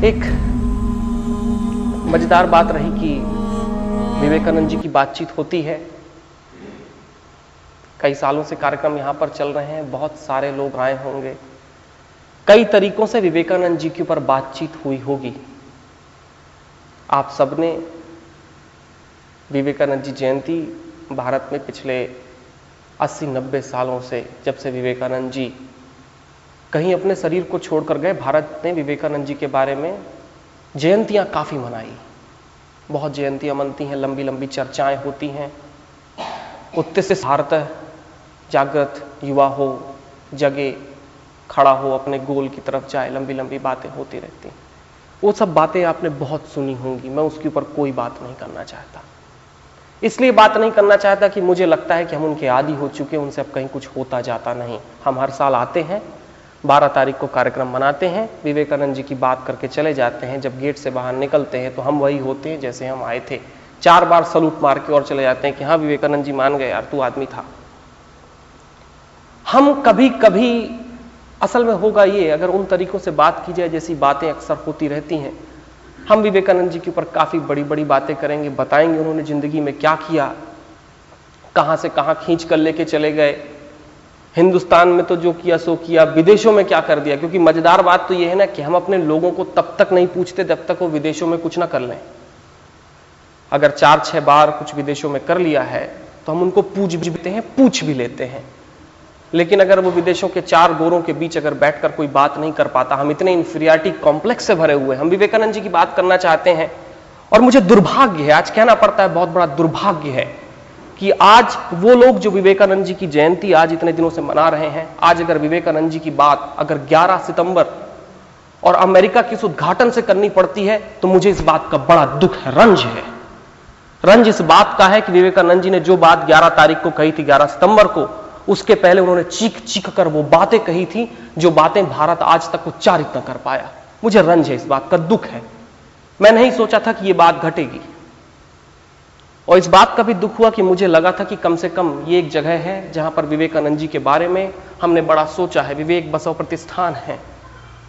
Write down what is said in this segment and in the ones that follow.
एक मजेदार बात रही कि विवेकानंद जी की बातचीत होती है। कई सालों से कार्यक्रम यहां पर चल रहे हैं, बहुत सारे लोग आए होंगे, कई तरीकों से विवेकानंद जी के ऊपर बातचीत हुई होगी। आप सबने विवेकानंद जी जयंती भारत में पिछले 80-90 सालों से, जब से विवेकानंद जी कहीं अपने शरीर को छोड़कर गए, भारत ने विवेकानंद जी के बारे में जयंतियां काफी मनाई। बहुत जयंतियां मनती हैं, लंबी लंबी चर्चाएं होती हैं, उत्तिष्ठ भारत जागृत युवा हो, जगे, खड़ा हो, अपने गोल की तरफ जाए, लंबी लंबी बातें होती रहती हैं। वो सब बातें आपने बहुत सुनी होंगी, मैं उसके ऊपर कोई बात नहीं करना चाहता। इसलिए बात नहीं करना चाहता कि मुझे लगता है कि हम उनके आदी हो चुके हैं, उनसे अब कहीं कुछ होता जाता नहीं। हम हर साल आते हैं, 12 तारीख को कार्यक्रम मनाते हैं, विवेकानंद जी की बात करके चले जाते हैं। जब गेट से बाहर निकलते हैं तो हम वही होते हैं जैसे हम आए थे। 4 बार सलूट मार के और चले जाते हैं कि हाँ विवेकानंद जी मान गए यार, तू आदमी था। हम कभी कभी, असल में होगा ये, अगर उन तरीकों से बात की जाए जैसी बातें अक्सर होती रहती हैं, हम विवेकानंद जी के ऊपर काफी बड़ी बड़ी बातें करेंगे, बताएंगे उन्होंने जिंदगी में क्या किया, कहां से कहां खींच कर लेके चले गए, हिंदुस्तान में तो जो किया सो किया, विदेशों में क्या कर दिया। क्योंकि मजेदार बात तो यह है ना कि हम अपने लोगों को तब तक नहीं पूछते जब तक वो विदेशों में कुछ ना कर लें। अगर 4-6 बार कुछ विदेशों में कर लिया है तो हम उनको पूछ भी लेते हैं। लेकिन अगर वो विदेशों के 4 गोरों के बीच अगर बैठकर कोई बात नहीं कर पाता, हम इतने इंफीरियरिटी कॉम्प्लेक्स से भरे हुए, हम विवेकानंद जी की बात करना चाहते हैं। और मुझे दुर्भाग्य है, आज कहना पड़ता है, बहुत बड़ा दुर्भाग्य है कि आज वो लोग जो विवेकानंद जी की जयंती आज इतने दिनों से मना रहे हैं, आज अगर विवेकानंद जी की बात अगर 11 सितंबर और अमेरिका के इस उद्घाटन से करनी पड़ती है तो मुझे इस बात का बड़ा दुख है, रंज है। रंज इस बात का है कि विवेकानंद जी ने जो बात 11 तारीख को कही थी, 11 सितंबर को, उसके पहले उन्होंने चीख चीख कर वो बातें कही थी जो बातें भारत आज तक उच्चारित न कर पाया। मुझे रंज है, इस बात का दुख है। मैं नहीं सोचा था कि ये बात घटेगी, और इस बात का भी दुख हुआ कि मुझे लगा था कि कम से कम ये एक जगह है जहां पर विवेकानंद जी के बारे में हमने बड़ा सोचा है, विवेक बसव प्रतिष्ठान है।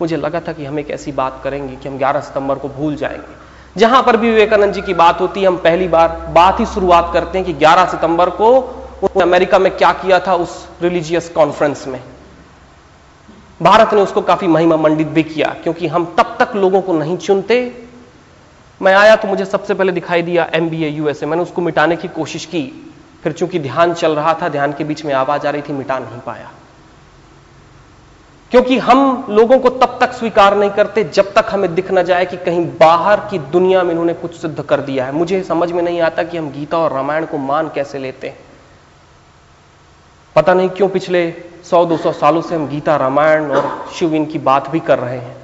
मुझे लगा था कि हम एक ऐसी बात करेंगे कि हम 11 सितंबर को भूल जाएंगे। जहां पर भी विवेकानंद जी की बात होती है, हम पहली बार बात ही शुरुआत करते हैं कि 11 सितंबर को अमेरिका में क्या किया था उस रिलीजियस कॉन्फ्रेंस में। भारत ने उसको काफी महिमा मंडित भी किया, क्योंकि हम तब तक लोगों को नहीं चुनते। मैं आया तो मुझे सबसे पहले दिखाई दिया MBA USA, मैंने उसको मिटाने की कोशिश की, फिर चूंकि ध्यान चल रहा था, ध्यान के बीच में आवाज आ रही थी, मिटा नहीं पाया। क्योंकि हम लोगों को तब तक स्वीकार नहीं करते जब तक हमें दिख न जाए कि कहीं बाहर की दुनिया में इन्होंने कुछ सिद्ध कर दिया है। मुझे समझ में नहीं आता कि हम गीता और रामायण को मान कैसे लेते हैं। पता नहीं क्यों पिछले 100-200 सालों से हम गीता, रामायण और शिव इन की बात भी कर रहे हैं,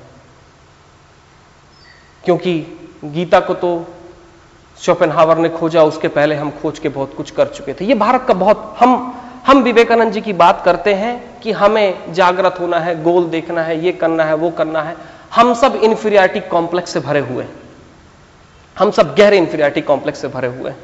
क्योंकि गीता को तो शोपेनहावर ने खोजा, उसके पहले हम खोज के बहुत कुछ कर चुके थे। ये भारत का बहुत, हम विवेकानंद जी की बात करते हैं कि हमें जागृत होना है, गोल देखना है, ये करना है, वो करना है। हम सब इंफीरियरिटी कॉम्प्लेक्स से भरे हुए हैं, हम सब गहरे इंफीरियरिटी कॉम्प्लेक्स से भरे हुए हैं।